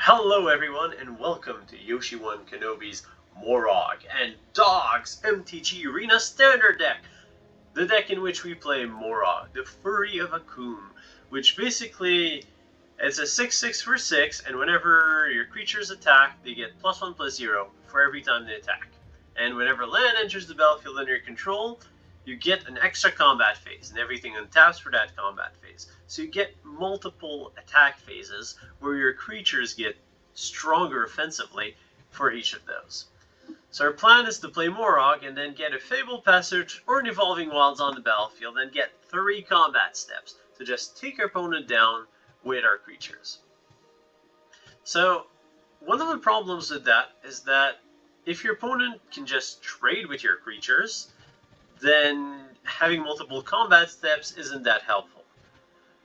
Hello everyone and welcome to Yoshi 1 Kenobi's Moraug and Dogs MTG Arena Standard Deck. The deck in which we play Moraug, the Furry of Akoum, which basically is a 6/6 for 6, and whenever your creatures attack, they get +1/+0 for every time they attack. And whenever land enters the battlefield under your control, you get an extra combat phase, and everything untaps for that combat phase. So you get multiple attack phases where your creatures get stronger offensively for each of those. So our plan is to play Moraug and then get a Fabled Passage or an Evolving Wilds on the battlefield and get 3 combat steps to just take our opponent down with our creatures. So one of the problems with that is that if your opponent can just trade with your creatures, then having multiple combat steps isn't that helpful.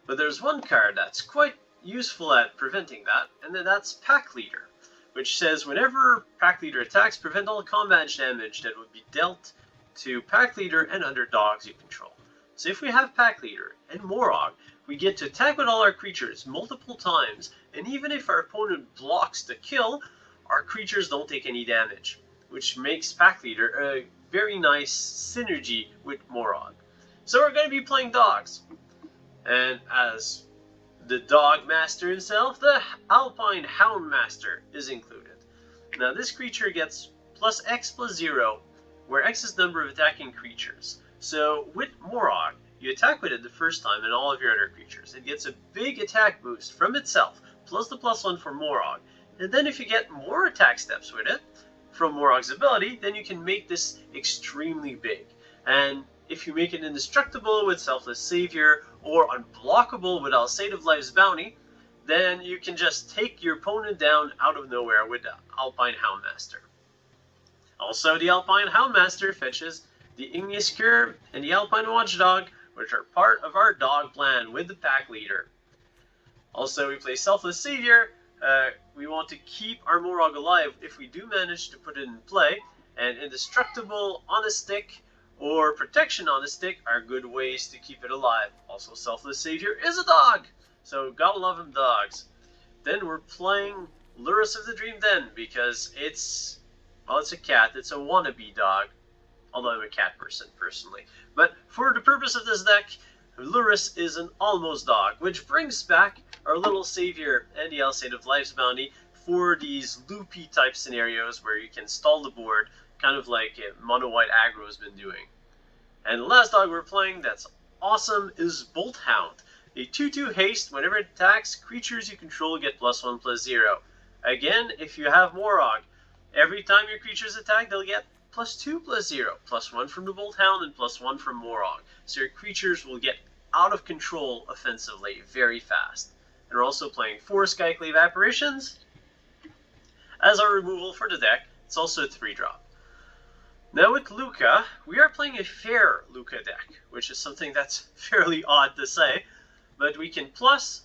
But there's one card that's quite useful at preventing that, and that's Pack Leader, which says whenever Pack Leader attacks, prevent all combat damage that would be dealt to Pack Leader and other dogs you control. So if we have Pack Leader and Moraug, we get to attack with all our creatures multiple times, and even if our opponent blocks the kill, our creatures don't take any damage, which makes Pack Leader a very nice synergy with Moraug. So we're going to be playing dogs. And as the dog master himself, the Alpine Houndmaster is included. Now this creature gets +X+0, where X is the number of attacking creatures. So with Moraug, you attack with it the first time and all of your other creatures. It gets a big attack boost from itself, plus the +1 for Moraug. And then if you get more attack steps with it, from Moraug's ability, then you can make this extremely big. And if you make it indestructible with Selfless Savior or unblockable with Alseid of Life's Bounty, then you can just take your opponent down out of nowhere with the Alpine Houndmaster. Also, the Alpine Houndmaster fetches the Igneous Cur and the Alpine Watchdog, which are part of our dog plan with the Pack Leader. Also, we play Selfless Savior. We want to keep our Moraug alive if we do manage to put it in play, and indestructible on a stick or protection on a stick are good ways to keep it alive. Also, Selfless Savior is a dog, so gotta love him dogs. Then we're playing Lurrus of the Dream Den because it's a cat, it's a wannabe dog, although I'm a cat person personally. But for the purpose of this deck, Lurrus is an almost dog, which brings back our little savior and the Alseid of Life's Bounty for these loopy type scenarios where you can stall the board, kind of like Mono White Aggro has been doing. And the last dog we're playing that's awesome is Bolt Hound. A 2/2 haste, whenever it attacks, creatures you control get +1/+0. Again, if you have Moraug, every time your creatures attack, they'll get +2/+0, +1 from the Bolt Hound and +1 from Moraug. So your creatures will get out of control offensively very fast. And we're also playing 4 Skyclave Apparitions as our removal for the deck. It's also a 3-drop. Now with Luca, we are playing a fair Luca deck, which is something that's fairly odd to say, but we can plus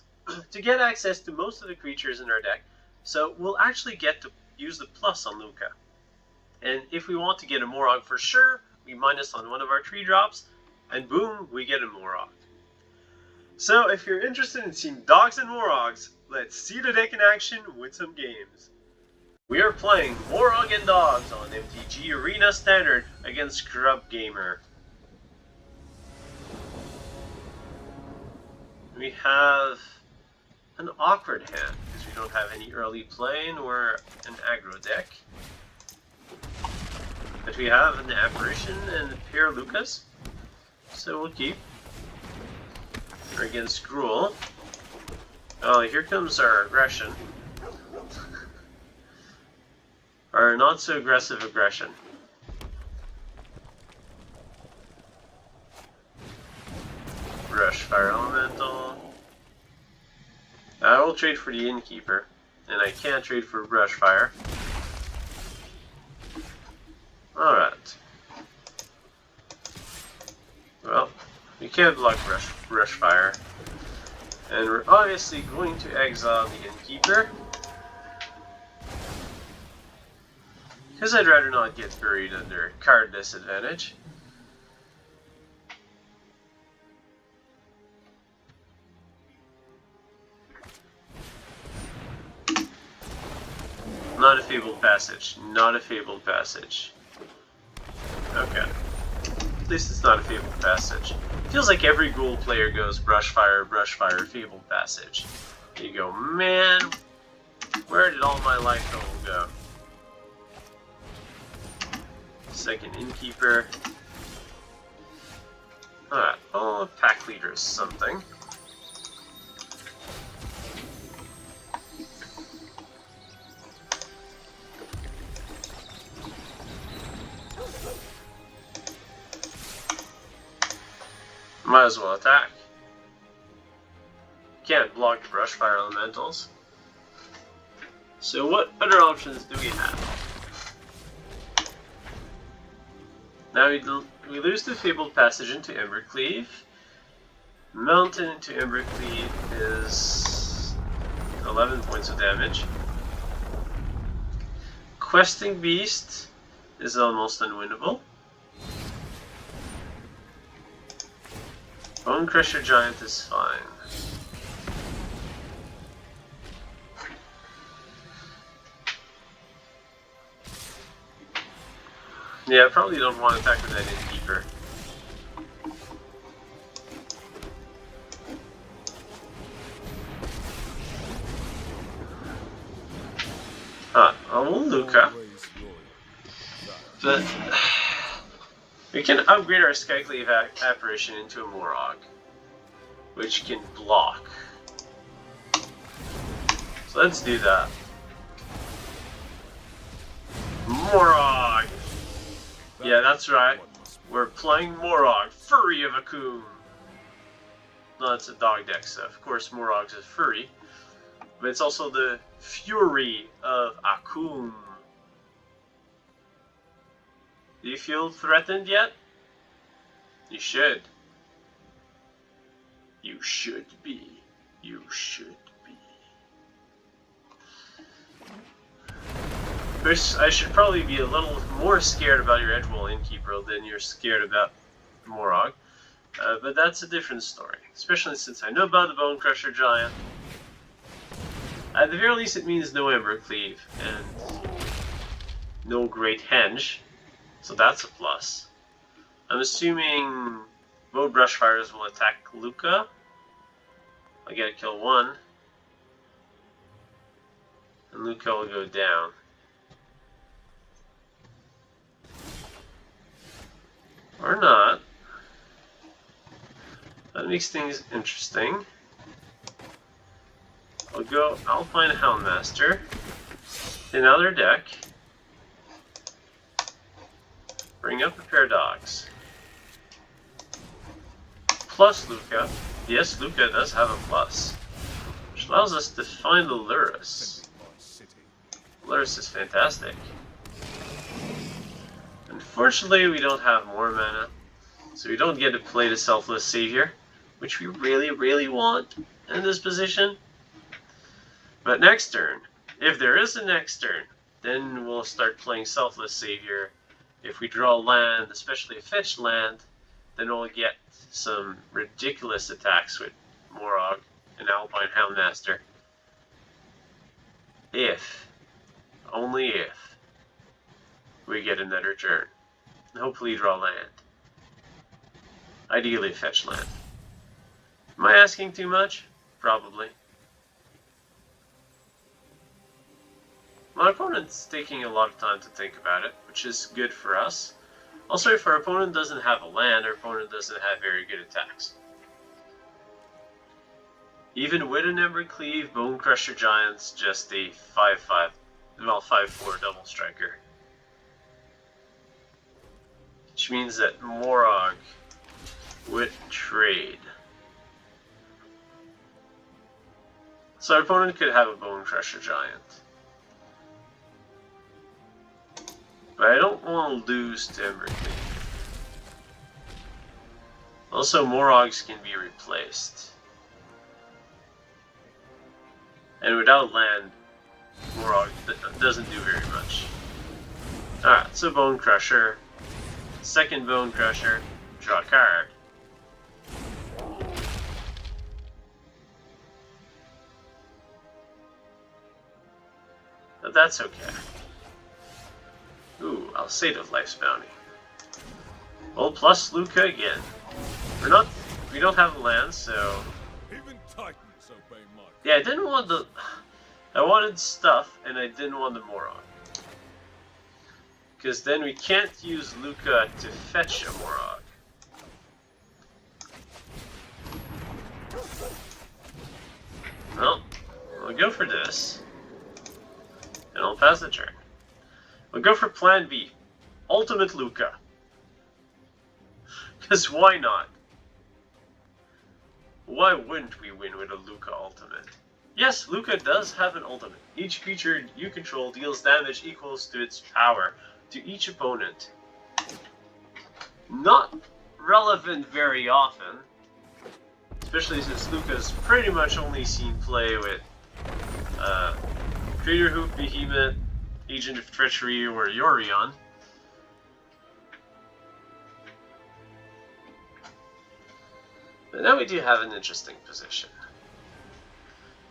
to get access to most of the creatures in our deck, so we'll actually get to use the plus on Luca. And if we want to get a Moraug for sure, we minus on one of our 3-drops, and boom, we get a Moraug. So if you're interested in seeing dogs and Moraugs, let's see the deck in action with some games. We are playing Moraug and Dogs on MTG Arena Standard against Scrub Gamer. We have an awkward hand because we don't have any early play nor an aggro deck. But we have an Apparition and a pair of Lucas, so we'll keep. We're against Gruul. Oh, here comes our aggression. Our not so aggressive aggression. Rush Fire Elemental. I will trade for the Innkeeper, and I can't trade for Brush Fire. Alright. Well, we can't block Rush Fire. And we're obviously going to exile the Innkeeper, because I'd rather not get buried under card disadvantage. Not a Fabled Passage. Not a Fabled Passage. Okay. At least it's not a Fabled Passage. Feels like every Ghoul player goes Brushfire, Fabled Passage. You go, man, where did all my life total go? Second Innkeeper. Alright, oh, Pack Leader is something. Might as well attack. Can't block the Brushfire Elementals. So what other options do we have? Now we lose the Fabled Passage into Embercleave. Mountain into Embercleave is 11 points of damage. Questing Beast is almost unwinnable. Bone Crusher Giant is fine. Yeah, I probably don't want to attack with that Innkeeper. I will Luca. But we can upgrade our Skyclave Apparition into a Moraug, which can block. So let's do that. Moraug! Yeah, that's right. We're playing Moraug, Furry of Akoum. No, it's a dog deck, so of course Moraug's a furry. But it's also the Fury of Akoum. Do you feel threatened yet? You should. You should be. You should be. First, I should probably be a little more scared about your Edgewall Innkeeper than you're scared about Moraug. But that's a different story. Especially since I know about the Bone Crusher Giant. At the very least, it means no Embercleave and no Great Henge. So that's a plus. I'm assuming both Brushfires will attack Luca. I gotta kill one. And Luca will go down. Or not. That makes things interesting. I'll go Alpine Houndmaster. Another deck. Bring up a pair of dogs. Plus Luca. Yes, Luca does have a plus. Which allows us to find the Lurrus. Lurrus is fantastic. Unfortunately, we don't have more mana. So we don't get to play the Selfless Savior. Which we really, really want in this position. But next turn, if there is a next turn, then we'll start playing Selfless Savior. If we draw land, especially a fetch land, then we'll get some ridiculous attacks with Moraug and Alpine Houndmaster. If, only if, we get another turn. And hopefully draw land. Ideally fetch land. Am I asking too much? Probably. My opponent's taking a lot of time to think about it, which is good for us. Also, if our opponent doesn't have a land, our opponent doesn't have very good attacks. Even with an Embercleave, Bone Crusher Giant's just a 5/5, well 5/4 double striker. Which means that Moraug would trade. So our opponent could have a Bone Crusher Giant. But I don't want to lose to Embercleave. Also, Moraugs can be replaced. And without land, Moraug doesn't do very much. Alright, so Bone Crusher. Second Bone Crusher. Draw a card. At that's okay. Ooh, Alseid of Life's Bounty. Well, plus Luca again. We don't have land, so... Even Titans obey my... Yeah, I didn't want the... I wanted stuff, and I didn't want the Moraug. Because then we can't use Luca to fetch a Moraug. Well, we'll go for this. And I'll pass the turn. We'll go for Plan B. Ultimate Luca. Because why not? Why wouldn't we win with a Luca ultimate? Yes, Luca does have an ultimate. Each creature you control deals damage equals to its power to each opponent. Not relevant very often, especially since Luca's pretty much only seen play with Crater Hoop, Behemoth, Agent of Treachery, or Yorion. But now we do have an interesting position.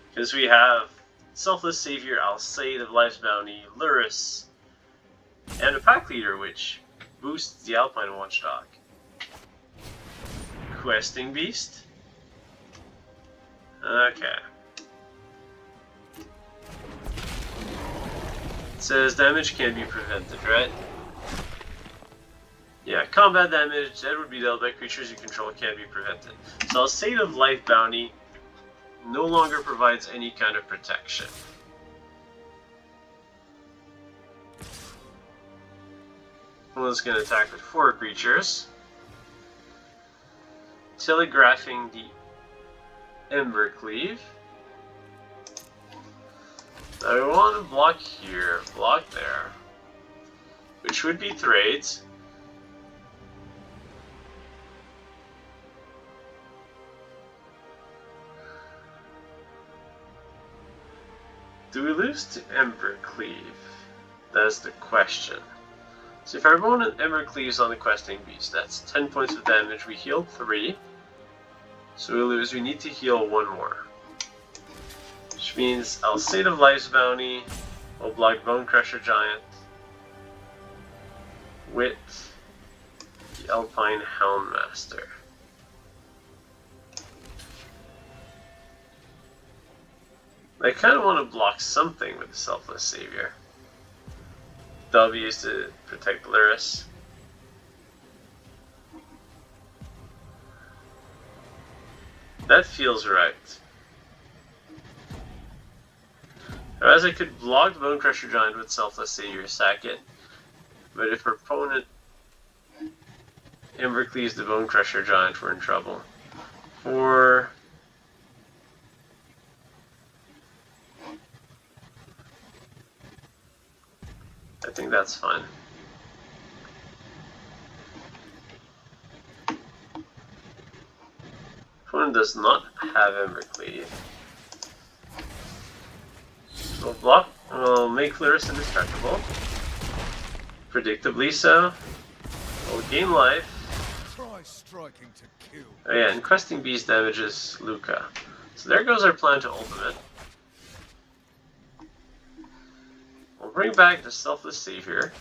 Because we have Selfless Savior, Alseid of Life's Bounty, Lurrus, and a Pack Leader, which boosts the Alpine Watchdog. Questing Beast? Okay. It says damage can be prevented, right? Yeah, combat damage that would be dealt by creatures you control can be prevented. So Alseid of Life Bounty no longer provides any kind of protection. Well, it's going to attack with 4 creatures. Telegraphing the Embercleave. Now we want to block here, block there, which would be trades. Do we lose to Embercleave? That's the question. So if our opponent Embercleaves on the Questing Beast, that's 10 points of damage. We healed 3. So we lose, we need to heal 1 more. Which means Alseid of Life's Bounty will block Bone Crusher Giant with the Alpine Houndmaster. I kind of want to block something with the Selfless Savior. That'll be used to protect Lurrus. That feels right. As I could block the Bone Crusher Giant with Selfless Savior, sack it. But if our opponent Embercleaves the Bone Crusher Giant, we're in trouble. For I think that's fine. Opponent does not have Embercleave. We'll block. We'll make Lurrus indestructible. Predictably so. We'll gain life. Try striking to kill. Oh yeah, and Questing Beast damages Luca. So there goes our plan to ultimate. We'll bring back the Selfless Savior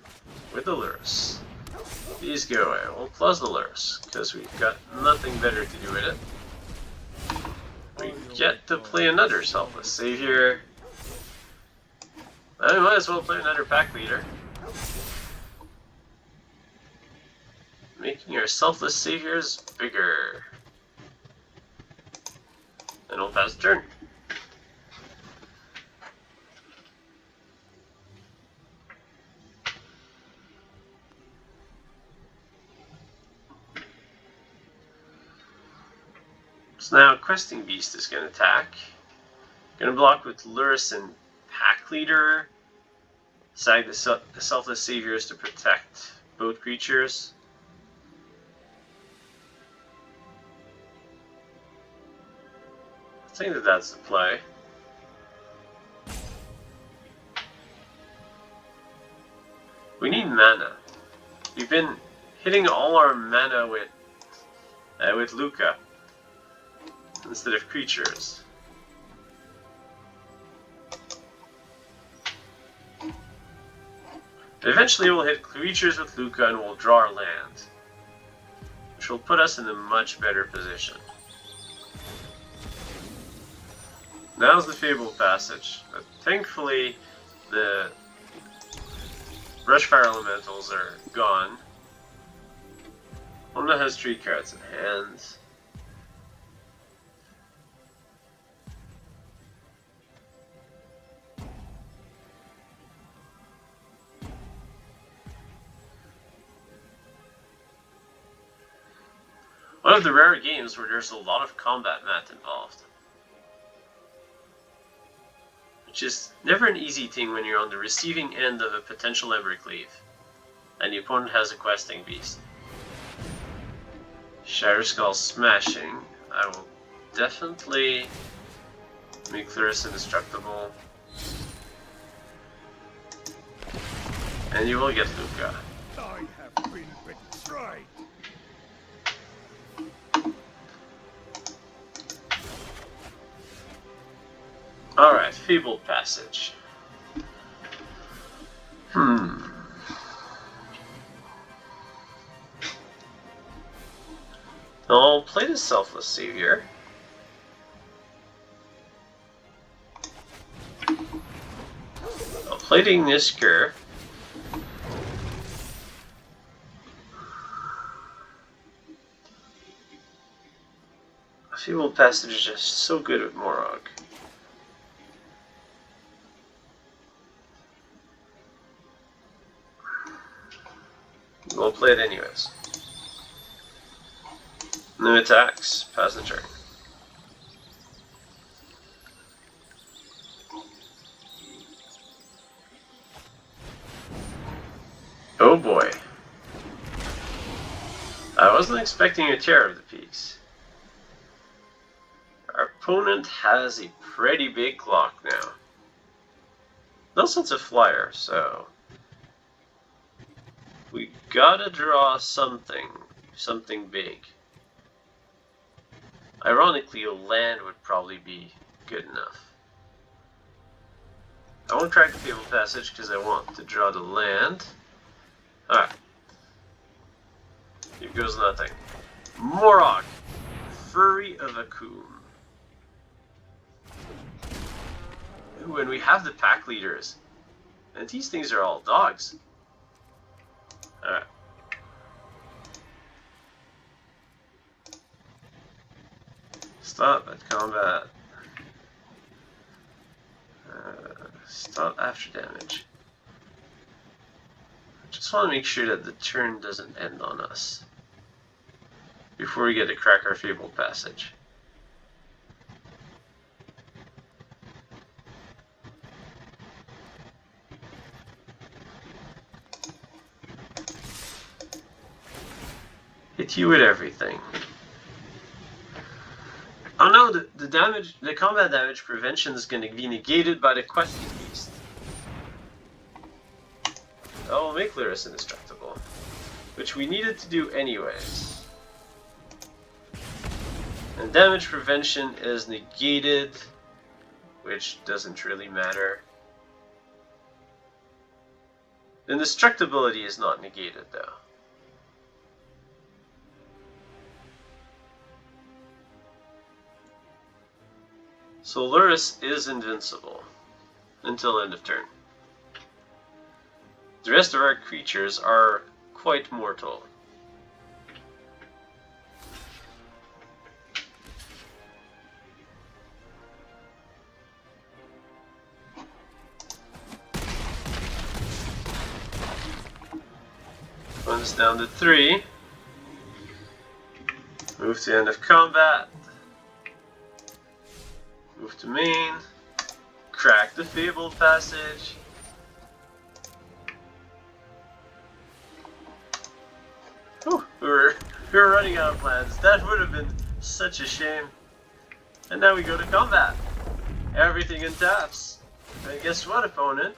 with the Lurrus. These go away. We'll plus the Lurrus, because we've got nothing better to do with it. We get to play another Selfless Savior. I might as well play another Pack Leader. Making our Selfless Saviors bigger. And we'll pass the turn. So now Questing Beast is going to attack. Going to block with Lurrus and Pack Leader. Sag the Selfless Saviors to protect both creatures. I think that that's the play. We need mana. We've been hitting all our mana with Luca instead of creatures. Eventually we'll hit creatures with Luca and we'll draw our land, which will put us in a much better position. Now's the Fabled Passage, but thankfully the Brushfire Elementals are gone. Honda has 3 cards in hand. One of the rare games where there's a lot of combat mat involved. Which is never an easy thing when you're on the receiving end of a potential Embercleave, and the opponent has a questing beast. Shatterskull Smashing. I will definitely make Clarissa indestructible. And you will get Luca. I have been betrayed. Alright, Fabled Passage. I'll play the Selfless Savior. I'll play the Igneous Cur. Fabled Passage is just so good with Moraug. We'll play it anyways. No attacks, pass the turn. Oh boy. I wasn't expecting a Terror of the Peaks. Our opponent has a pretty big clock now. Also it's a flyer, so we gotta draw something big. Ironically, a land would probably be good enough. I won't track the Fabled Passage because I want to draw the land. Alright. Here goes nothing. Moraug, Fury of Akoum. Ooh, and we have the pack leaders. And these things are all dogs. Alright. Stop at combat. Stop after damage. Just want to make sure that the turn doesn't end on us before we get to crack our Fabled Passage. Hit you with everything. Oh no, the damage, the combat damage prevention is going to be negated by the questing beast. That will make Lyris indestructible, which we needed to do anyways. And damage prevention is negated, which doesn't really matter. Indestructibility is not negated though. So Lyris is invincible until end of turn. The rest of our creatures are quite mortal. One's down to 3. Move to end of combat. Move to main. Crack the Fabled Passage. Whew, we were running out of plans. That would have been such a shame. And now we go to combat. Everything in taps. And guess what, opponent?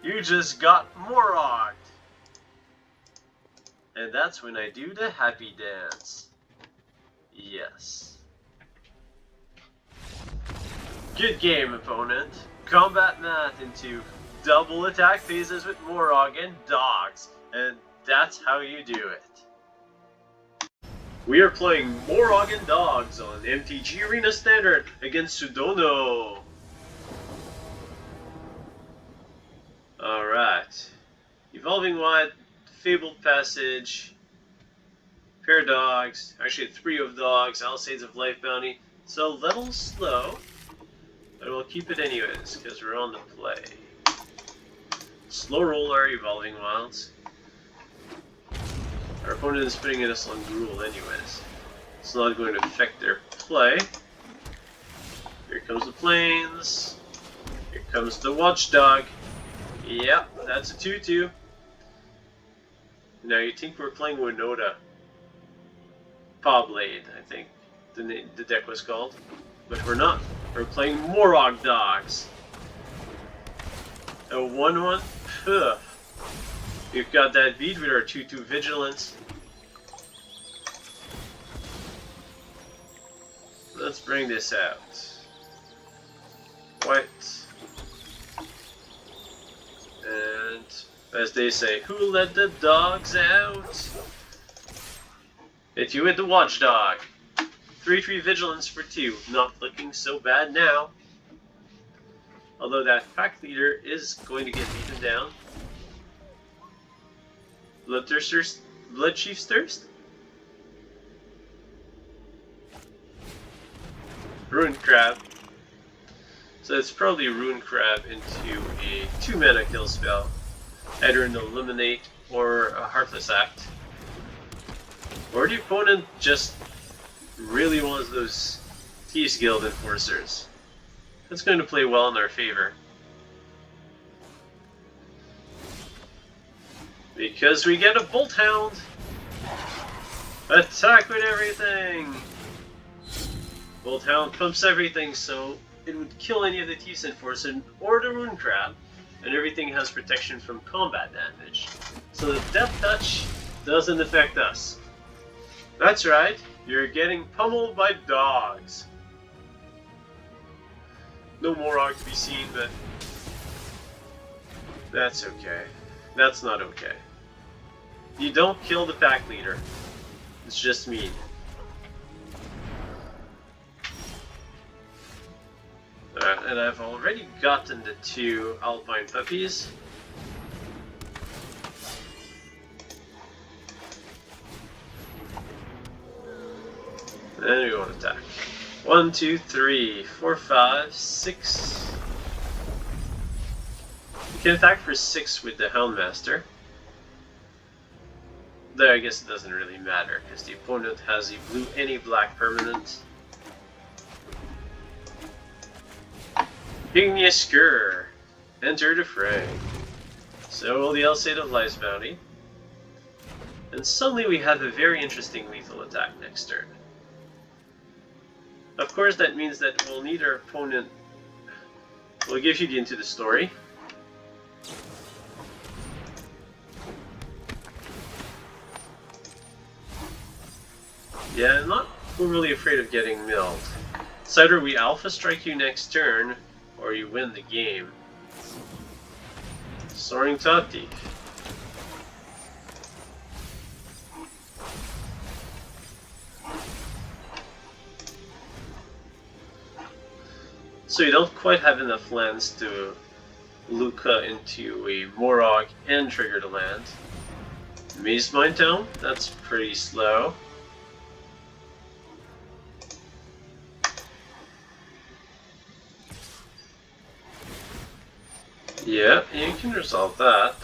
You just got Moraug. And that's when I do the happy dance. Yes. Good game, opponent. Combat math into double attack phases with Moraug and Dogs, and that's how you do it. We are playing Moraug and Dogs on MTG Arena Standard against Sudono. Alright. Evolving Wild, Fabled Passage, Pair Dogs, actually 3 of Dogs, Alseids of Life Bounty. So a little slow, but we'll keep it anyways, because we're on the play. Slow roll our Evolving Wilds. Our opponent is putting us on Gruul anyways. It's not going to affect their play. Here comes the Plains. Here comes the Watchdog. Yep, that's a 2-2. Now you think we're playing Winota. Pawblade, I think the deck was called. But we're not. We're playing Moraug Dogs. A 1-1? Ugh. We've got that beat with our 2-2 Vigilance. Let's bring this out. White. And as they say, who let the dogs out? Hit you with the Watchdog. 3-3 Vigilance for 2. Not looking so bad now. Although that Pack Leader is going to get beaten down. Blood Chief's Thirst? Ruin Crab. So it's probably Ruin Crab into a 2-mana kill spell. Either an Eliminate or a Heartless Act. Or the opponent just really wants those Thieves Guild Enforcers. That's going to play well in our favor. Because we get a Bolt Hound! Attack with everything! Bolt Hound pumps everything, so it would kill any of the Thieves Enforcer or the Rune Crab, and everything has protection from combat damage. So the Death Touch doesn't affect us. That's right, you're getting pummeled by dogs. No Moraug to be seen, but that's okay. That's not okay. You don't kill the Pack Leader. It's just mean. And I've already gotten the 2 Alpine puppies. And we want to attack. 1, 2, 3, 4, 5, 6. You can attack for 6 with the Houndmaster. Though I guess it doesn't really matter, because the opponent has a blue any black permanent. Igneous Cur. Enter the fray. So will the Alseid of Life's Bounty. And suddenly we have a very interesting lethal attack next turn. Of course that means that we'll need our opponent... We'll give you the Into the Story. Yeah, I'm not really afraid of getting milled. It's either we Alpha Strike you next turn, or you win the game. Soaring Top Thief. So you don't quite have enough lands to Luca into a Moraug and trigger the land. Maze Mine Town, that's pretty slow. Yeah, you can resolve that.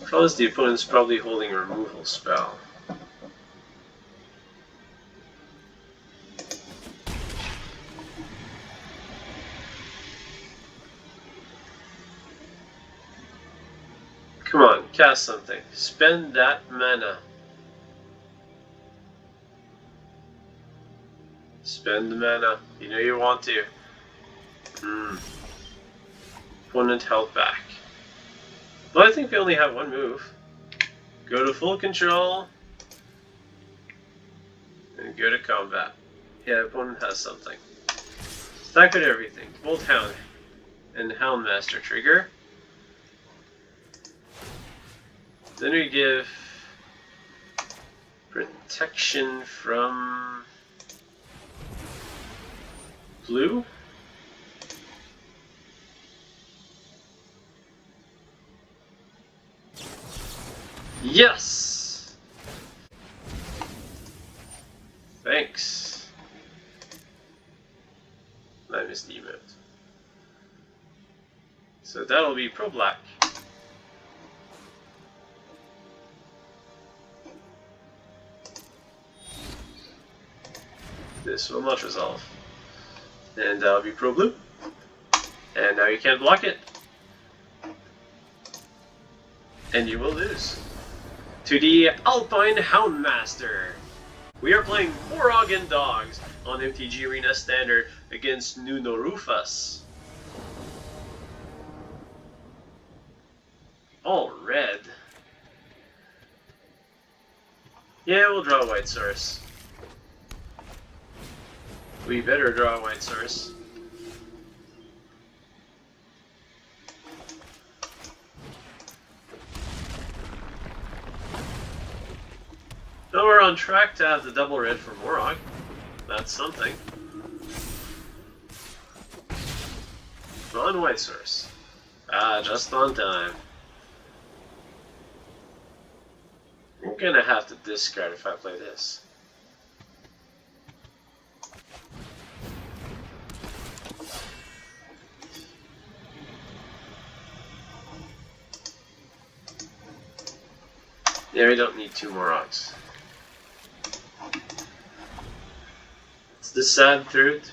Plus the opponent's probably holding a removal spell. Come on, cast something. Spend that mana. Spend the mana. You know you want to. Opponent held back. Well, I think we only have one move. Go to full control. And go to combat. Yeah, opponent has something. Stack with everything. Bolt Hound and Houndmaster trigger. Then we give protection from blue. Yes! Thanks. I missed the emote. So that'll be pro black. This will not resolve. And that'll be pro blue. And now you can't block it. And you will lose. To the Alpine Houndmaster. We are playing Moraug and Dogs on MTG Arena Standard against Nuno Rufus. All red. Yeah, we'll draw a white source. We better draw a white source. So we're on track to have the double red for Moraug. That's something. On white source. Ah, just on time. I'm gonna have to discard if I play this. Yeah, we don't need two Moraugs. It's the sad truth.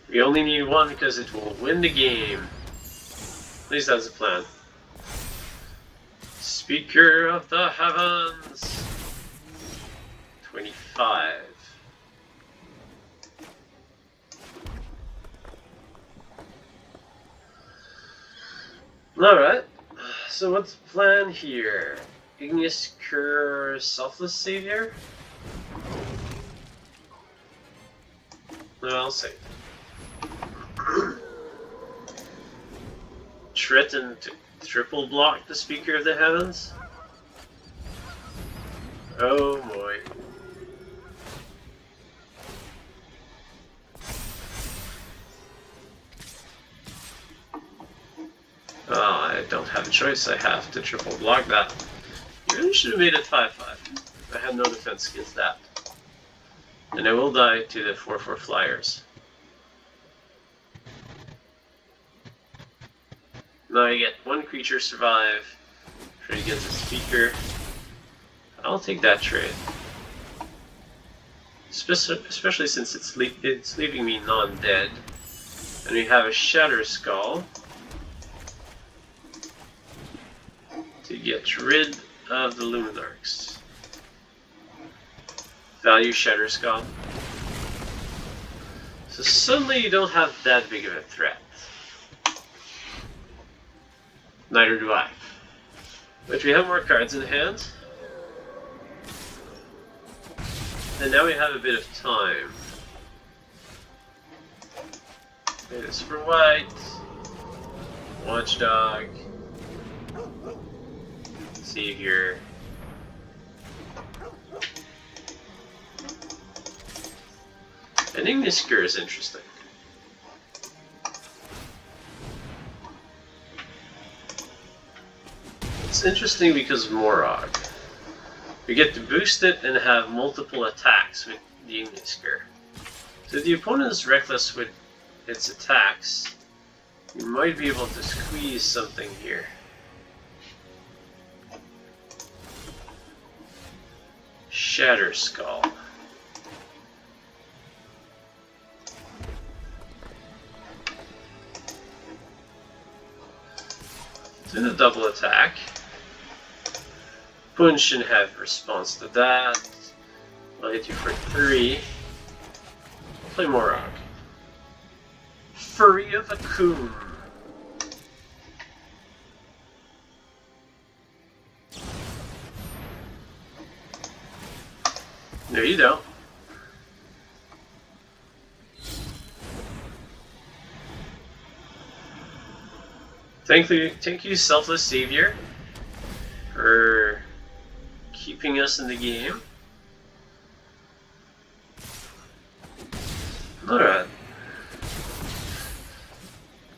We only need one because it will win the game. At least that's the plan. Speaker of the Heavens. 25. Alright, so what's the plan here? Igneous Cur, Selfless Savior? No, I'll say. Threaten to triple block the Speaker of the Heavens? Oh boy. Oh, I don't have a choice, I have to triple block that. You really should have made it 5-5. I had no defense against that. And I will die to the 4-4 flyers. Now I get one creature survive, trade against a speaker. I'll take that trade. Especially since it's leaving me non-dead. And we have a Shatterskull to get rid of the Luminarchs. Value Shatterskull. So suddenly you don't have that big of a threat. Neither do I. But we have more cards in hand. And now we have a bit of time. It is for white. Watchdog. Savior. And Igneous Cur is interesting. It's interesting because of Moraug. We get to boost it and have multiple attacks with the Igneous Cur. So if the opponent is reckless with its attacks, you might be able to squeeze something here. Shatterskull. Do the double attack. Opponent shouldn't have response to that. I'll hit you for 3. Play Moraug. Fury of Akoum. There you go. Thank you, Selfless Savior, for keeping us in the game. Alright.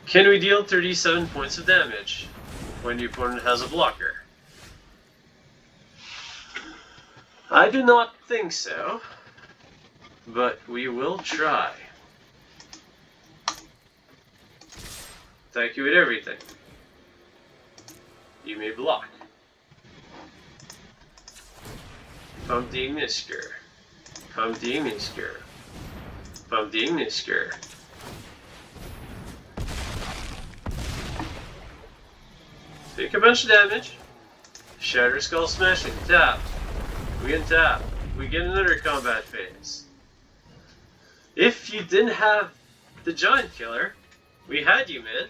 Can we deal 37 points of damage when the opponent has a blocker? I do not think so, but we will try. Attack you with everything. You may block. Pump the Igneous Cur. Pump the Igneous Cur. Pump the Igneous Cur. Take a bunch of damage. Shatterskull Smashing. Tap. We untap. We get another combat phase. If you didn't have the Giant Killer, we had you, man.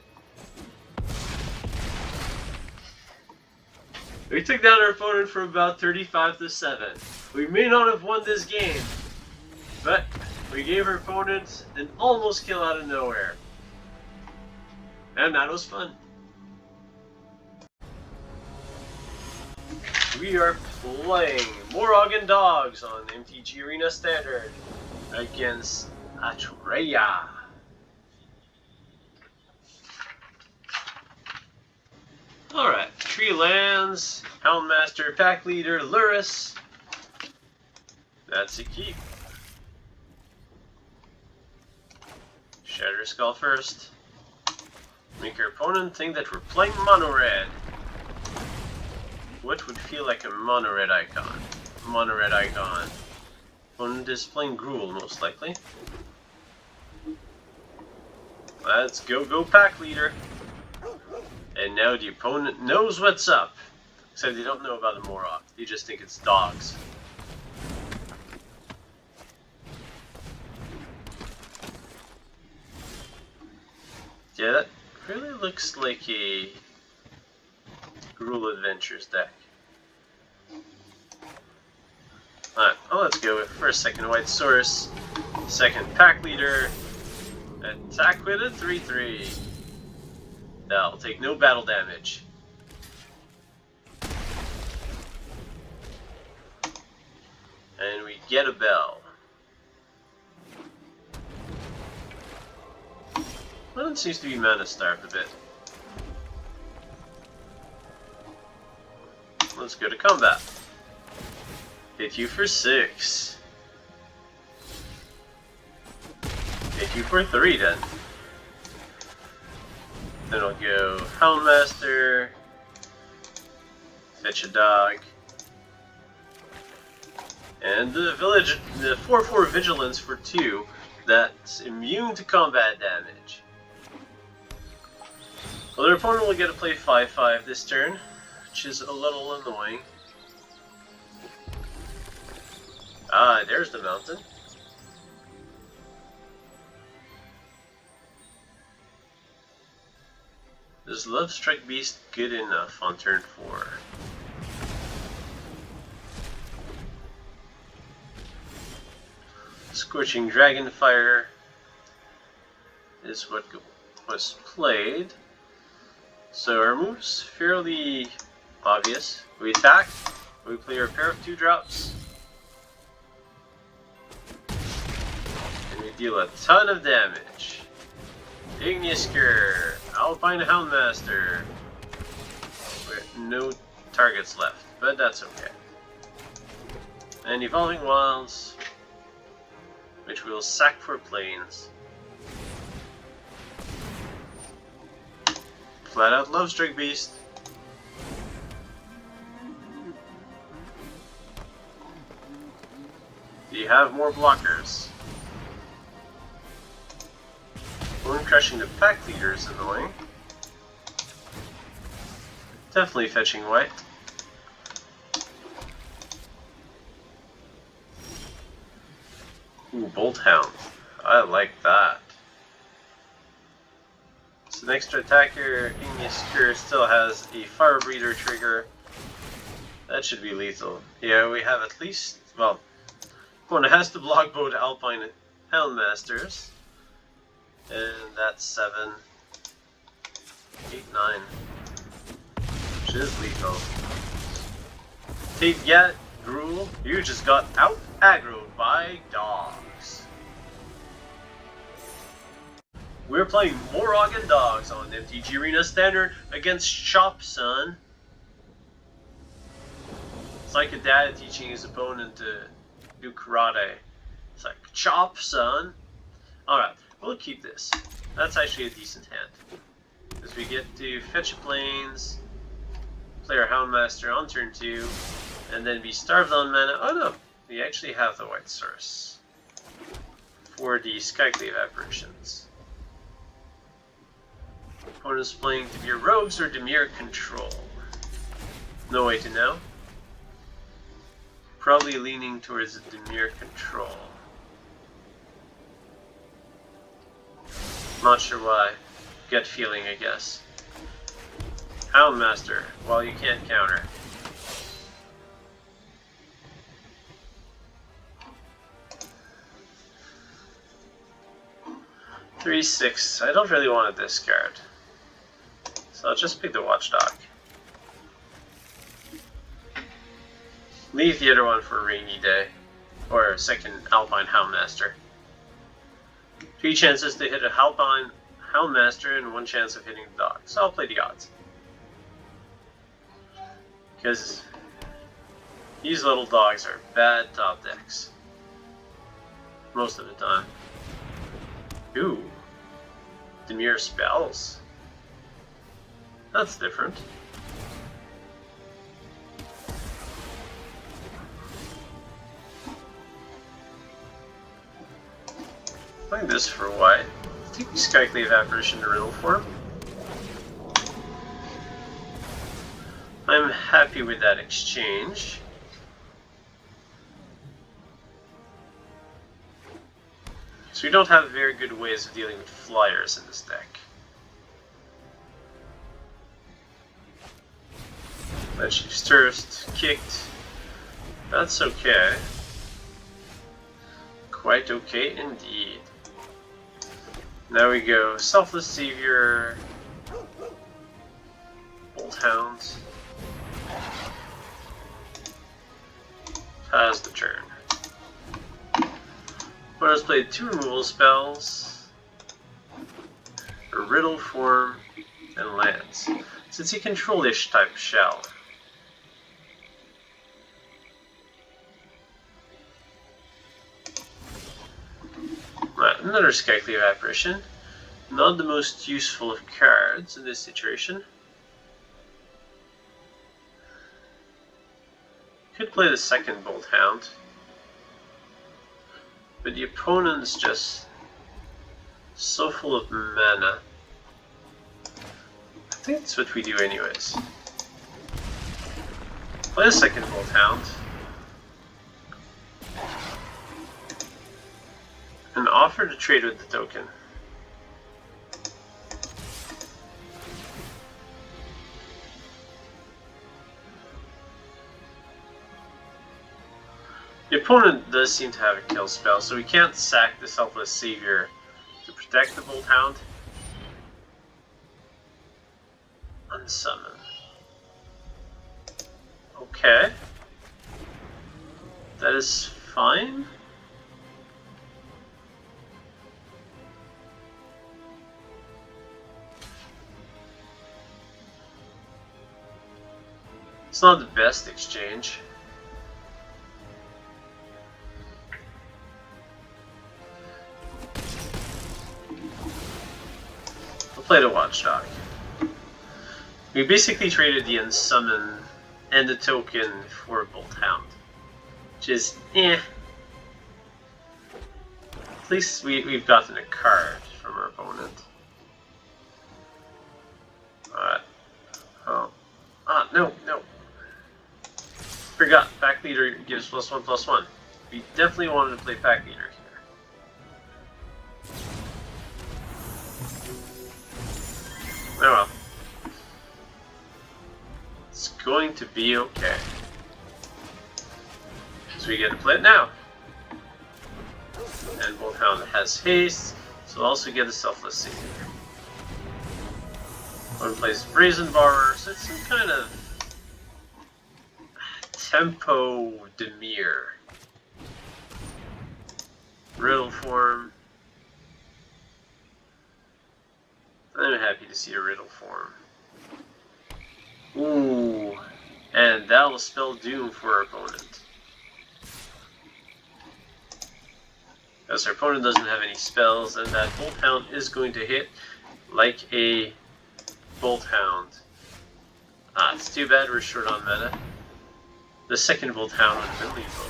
We took down our opponent for about 35-7. We may not have won this game, but we gave our opponent an almost kill out of nowhere. And that was fun. We are playing Moraug and Dogs on MTG Arena Standard against Atreya. Alright, 3 lands, Houndmaster, Pack Leader, Luris. That's a keep. Shatterskull first. Make our opponent think that we're playing mono red. What would feel like a mono red icon? Mono red icon. Opponent is playing Gruul, most likely. Let's go Pack Leader. And now the opponent knows what's up. Except they don't know about the Moraug. They just think it's dogs. Yeah, that really looks like a Gruul Adventures deck. Alright, well, let's go with first, second White Source, second Pack Leader, attack with a 3/3. That'll take no battle damage. And we get a bell. Well, it seems to be mana starved a bit. Let's go to combat. Hit you for 6. Hit you for 3 then. Then I'll go Houndmaster, fetch a dog, and the 4/4 Vigilance for 2 that's immune to combat damage. Well, their opponent will get to play 5/5 this turn, which is a little annoying. Ah, there's the mountain. Is Love Strike Beast good enough on turn 4? Scorching Dragonfire is what was played. So our move's fairly obvious. We attack, we play our pair of 2-drops, and we deal a ton of damage. Igneous Cur, Alpine Houndmaster, with no targets left, but that's okay. And Evolving Wilds, which we'll sack for planes. Flat out Love Strike Beast. Do you have more blockers? Bone Crushing the Pack Leader is annoying. Definitely fetching white. Ooh, Bolt Hound. I like that. So the extra attacker, Igneous Cur, still has a Fire Breather trigger. That should be lethal. Yeah, we have at least, well, Opponent has to block both Alpine Houndmasters. And that's 7, 8, 9. Which is lethal. Mtga, Gruel, you just got out aggroed by dogs. We're playing Moraug and Dogs on MTG Arena Standard against Chop Son. It's like a dad teaching his opponent to do karate. It's like, Chop Son. Alright, we'll keep this. That's actually a decent hand. Because we get to fetch planes, play our Houndmaster on turn 2, and then be starved on mana. Oh no, we actually have the white source for the Skyclave Apparitions. Opponent's playing Dimir Rogues or Dimir Control. No way to know. Probably leaning towards the Dimir Control. Not sure why. Gut feeling, I guess. Houndmaster, well, you can't counter. Three, 6. I don't really want to discard. So I'll just pick the Watchdog. Leave the other one for a rainy day. Or a second Alpine Houndmaster. 3 chances to hit a Alpine Houndmaster and 1 chance of hitting the dog. So I'll play the odds. Because these little dogs are bad top decks. Most of the time. Ooh. Dimir spells. That's different. Playing this for white. Take Skyclave Apparition to riddle form. I'm happy with that exchange. So we don't have very good ways of dealing with flyers in this deck. That she's thirst, kicked. That's okay. Quite okay indeed. Now we go Selfless Savior, Bolt Hound. Has the turn. Opponent's played 2 removal spells, a riddle form, and lands. Since he control-ish type shell. Right, another Skyclave Apparition. Not the most useful of cards in this situation. Could play the second Bolt Hound. But the opponent's just so full of mana. I think that's what we do anyways. Play the second Bolt Hound. And offer to trade with the token. The opponent does seem to have a kill spell, so we can't sack the Selfless Savior to protect the Bolt Hound. Unsummon. Okay. That is fine. It's not the best exchange. Play the Watchdog. We basically traded the Unsummon and the token for Bolt Hound, which is eh. At least we've gotten a card from our opponent. Alright. Oh. Ah, no. Forgot. Pack Leader gives +1/+1. We definitely wanted to play Pack Leader here. Oh well. It's going to be okay. So we get to play it now. And Bolt Hound has haste, so we'll also get a Selfless Savior. One plays Brazen Borrower, so it's some kind of tempo demure. Riddle form. I'm happy to see a Riddle form. Ooh, and that will spell doom for our opponent. As our opponent doesn't have any spells, and that Bolt Hound is going to hit like a Bolt Hound. Ah, it's too bad we're short on mana. The second Bolt Hound would have been lethal.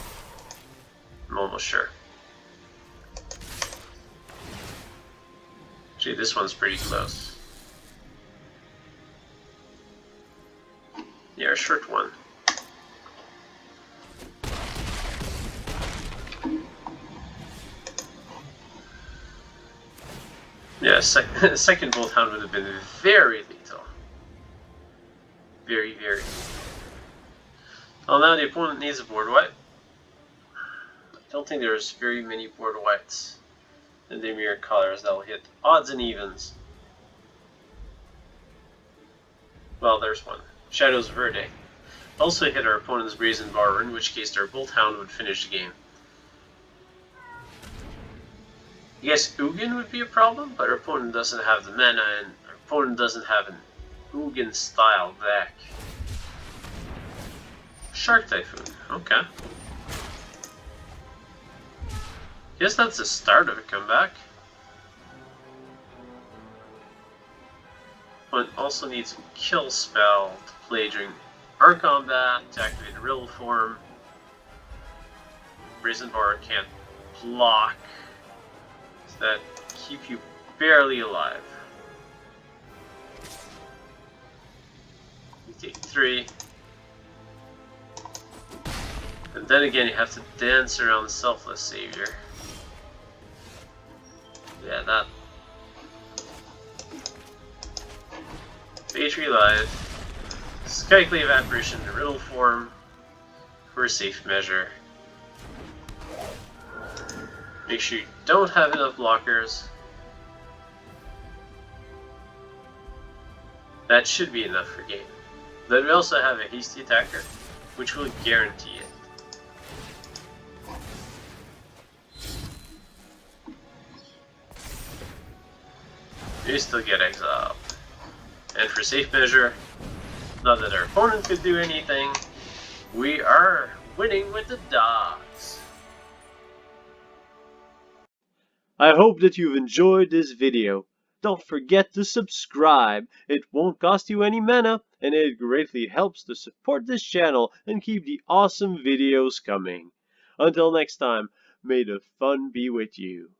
I'm almost sure. Gee, this one's pretty close. Yeah, a short one. Yeah, second Bolt Hound would have been very lethal. Very, very lethal. Well, now the opponent needs a board wipe. I don't think there's very many board wipes in the mirror colors that will hit odds and evens. Well, there's one. Shadows Verde. Also hit our opponent's Brazen Borrower, in which case our Bolt Hound would finish the game. Yes, Ugin would be a problem, but our opponent doesn't have the mana, and our opponent doesn't have an Ugin style deck. Shark Typhoon, okay. Guess that's the start of a comeback. Opponent also needs a kill spell to play during our combat to activate a Riddle form. Brazen Borrower can't block. That keep you barely alive. You take 3. And then again you have to dance around the Selfless Savior. Yeah, that. Page Relive. Skyclave Apparition in Riddle form for a safe measure. Make sure you don't have enough blockers. That should be enough for game. Then we also have a hasty attacker, which will guarantee it. We still get exiled. And for safe measure, not that our opponent could do anything, we are winning with the dogs. I hope that you've enjoyed this video. Don't forget to subscribe. It won't cost you any mana, and it greatly helps to support this channel and keep the awesome videos coming. Until next time, may the fun be with you.